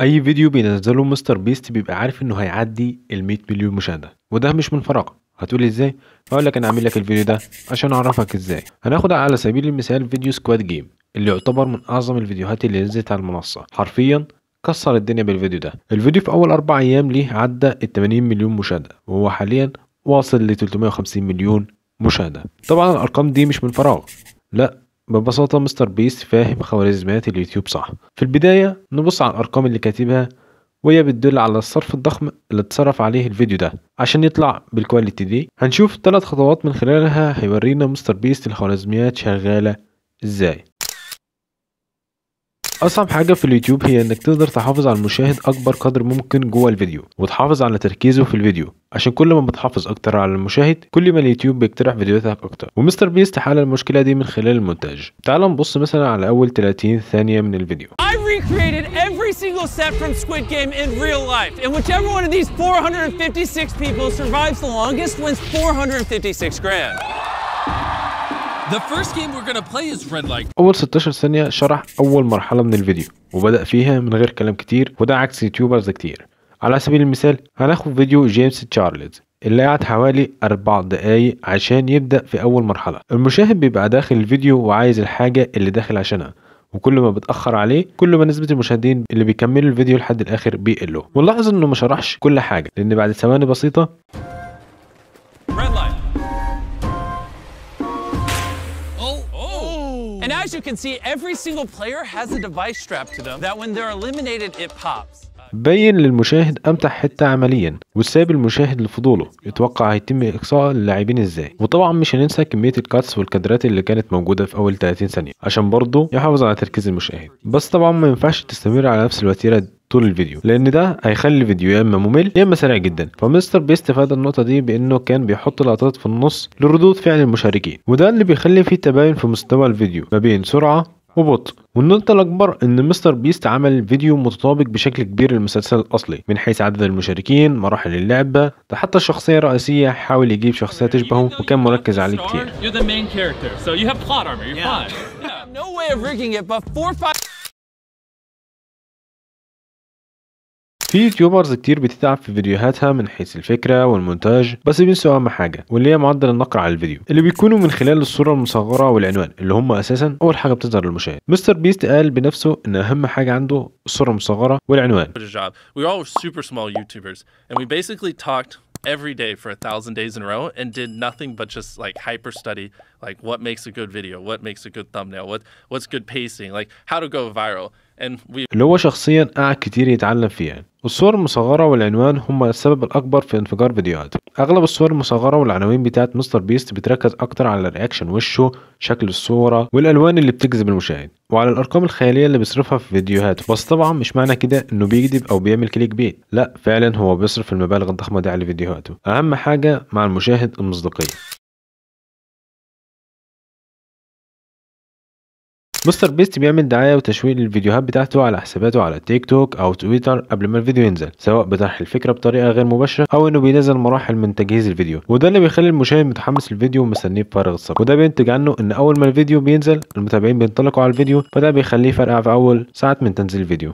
اي فيديو بينزله مستر بيست بيبقى عارف انه هيعدي ال 100 مليون مشاهده، وده مش من فراغ. هتقولي ازاي؟ هقول لك انا عامل لك الفيديو ده عشان اعرفك ازاي. هناخد على سبيل المثال فيديو سكواد جيم اللي يعتبر من اعظم الفيديوهات اللي نزلت على المنصه، حرفيا كسر الدنيا بالفيديو ده. الفيديو في اول 4 ايام ليه عدى ال 80 مليون مشاهده، وهو حاليا واصل ل 350 مليون مشاهده. طبعا الارقام دي مش من فراغ، لا، ببساطة مستر بيست فاهم خوارزميات اليوتيوب صح. في البداية نبص على الأرقام اللي كاتبها، وهي بتدل على الصرف الضخم اللي اتصرف عليه الفيديو ده عشان يطلع بالكواليتي دي. هنشوف 3 خطوات من خلالها هيورينا مستر بيست الخوارزميات شغالة ازاي. اصعب حاجة في اليوتيوب هي انك تقدر تحافظ على المشاهد اكبر قدر ممكن جوه الفيديو، وتحافظ على تركيزه في الفيديو، عشان كل ما بتحافظ اكتر على المشاهد كل ما اليوتيوب بيقترح فيديوهاتك اكتر. ومستر بيست حل المشكلة دي من خلال المونتاج. تعال نبص مثلا على اول 30 ثانية من الفيديو. I recreated every single set from Squid Game in real life, and whichever one of these 456 people survives the longest wins 456 grand. The first game we're gonna play is Red Light. اول 16 ثانية شرح اول مرحلة من الفيديو وبدأ فيها من غير كلام كتير، وده عكس يوتيوبرز كتير. على سبيل المثال هناخد فيديو جيمس تشارلز اللي قعد حوالي 4 دقايق عشان يبدأ في اول مرحلة. المشاهد بيبقى داخل الفيديو وعايز الحاجة اللي داخل عشانها، وكل ما بتأخر عليه كل ما نسبة المشاهدين اللي بيكملوا الفيديو لحد الآخر بيقلوا. ونلاحظ انه ما شرحش كل حاجة، لان بعد ثواني بسيطة Red light. And as you can see, every single player has a device strapped to them that when they're eliminated, it pops. بين للمشاهد امتع حته عمليا، وساب المشاهد لفضوله يتوقع هيتم اقصاء اللاعبين ازاي. وطبعا مش هننسى كميه الكاتس والكادرات اللي كانت موجوده في اول 30 ثانيه عشان برضه يحافظ على تركيز المشاهد. بس طبعا ما ينفعش تستمر على نفس الوتيره طول الفيديو، لان ده هيخلي الفيديو يا اما ممل يا اما سريع جدا. فمستر بيست فاد النقطه دي بانه كان بيحط لقطات في النص لردود فعل المشاركين، وده اللي بيخلي فيه تباين في مستوى الفيديو ما بين سرعه وبطء. والنقطة الأكبر إن مستر بيست عمل فيديو متطابق بشكل كبير للمسلسل الأصلي، من حيث عدد المشاركين، مراحل اللعبة، ده حتى الشخصية الرئيسية حاول يجيب شخصية تشبهه وكان مركز عليه كتير. You're the main character, so you have plot armor. You're fine. No way of rigging it, but 4-5. في يوتيوبرز كتير بتتعب في فيديوهاتها من حيث الفكرة والمونتاج، بس بينسوا أهم حاجة واللي هي معدل النقر على الفيديو اللي بيكونوا من خلال الصورة المصغرة والعنوان اللي هم أساسا أول حاجة بتظهر للمشاهد. مستر بيست قال بنفسه إن أهم حاجة عنده الصورة المصغرة والعنوان. job. We all were super small YouTubers, and we basically talked every day for 1,000 days in a row and did nothing but just like hyper study, like what makes a good video, what makes a good thumbnail, what's good pacing, like how to go viral. And we اللي هو شخصيا قعد كتير يتعلم فيها. الصور المصغرة والعنوان هما السبب الأكبر في انفجار فيديوهاته. أغلب الصور المصغرة والعناوين بتاعت مستر بيست بتركز أكتر على رياكشن وشه، شكل الصورة، والألوان اللي بتجذب المشاهد، وعلى الأرقام الخيالية اللي بيصرفها في فيديوهاته. بس طبعا مش معنى كده إنه بيكذب أو بيعمل كليك بيت، لا، فعلا هو بيصرف المبالغ الضخمة دي على فيديوهاته. أهم حاجة مع المشاهد المصداقية. مستر بيست بيعمل دعاية وتشويق للفيديوهات بتاعته على حساباته على تيك توك أو تويتر قبل ما الفيديو ينزل، سواء بطرح الفكرة بطريقة غير مباشرة أو إنه بينزل مراحل من تجهيز الفيديو، وده اللي بيخلي المشاهد متحمس للفيديو ومستنيه بفارغ الصبر. وده بينتج عنه إن أول ما الفيديو بينزل المتابعين بينطلقوا على الفيديو، فده بيخليه فرقع في أول ساعات من تنزيل الفيديو.